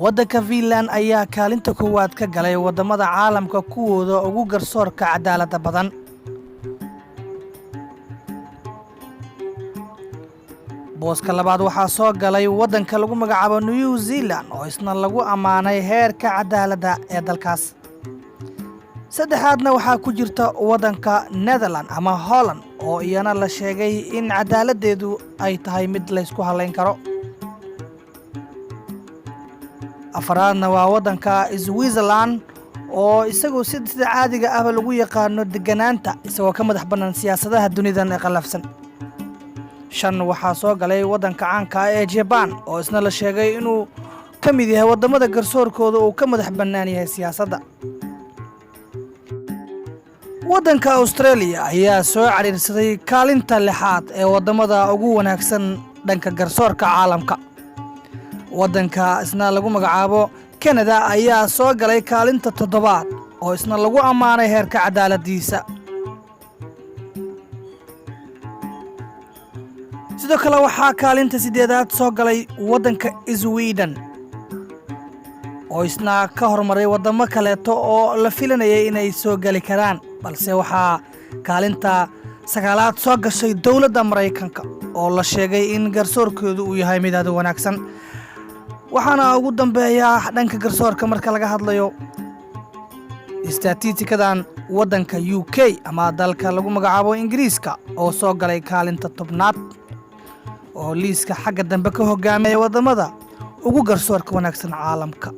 waddanka Finland ayaa kaalinta koowaad ka galay wadamada caalamka kuwooda ugu garsoorka cadaaladda badan. booska labaad waxaa soo galay waddanka lagu magacaabo New Zealand oo isna lagu ammaanay heerka cadaaladda ee dalkaas. saddexaadna waxaa ku jirta waddanka Netherlands ama Holland oo iyana la sheegay in cadaaladdeedu ay tahay mid la isku halayn karo. afaraadna waa waddanka Switzerland oo isagu sida caadiga ah lagu yaqaano deganaanta isagoo ka madax bannaan siyaasadaha dunidan ee qalafsan. shan waxaa soo galay waddanka caanka ah ee Japan oo isna la sheegay inuu ka mid yahay wadamada garsoorkooda uu ka madax bannaan yahay siyaasadda. waddanka Australia ayaa soo cariirsaday kaalinta lixaad ee wadamada ugu wanaagsan dhanka garsoorka caalamka. waddanka isna lagu magacaabo Canada ayaa soo galay kaalinta toddobaad oo isna lagu ammaanay heerka cadaaladdiisa. sidoo kale waxaa kaalinta sideedaad soo galay waddanka Sweden oo isna ka hormaray wadamo kaleeto oo la filanayay inay soo gali karaan, balse waxaa kaalinta sagaalaad soo gashay dowladda Mareykanka oo la sheegay in garsoorkoodu uu yahay mid aad u wanaagsan. waxaana ugu dambeeya dhanka garsoorka marka laga hadlayo istaatiistikadan waddanka UK ama dalka lagu magacaabo Ingiriiska oo soo galay kaalinta tobnaad oo liiska xagga dambe ka hogaamiyay wadamada ugu garsoorka wanaagsan caalamka.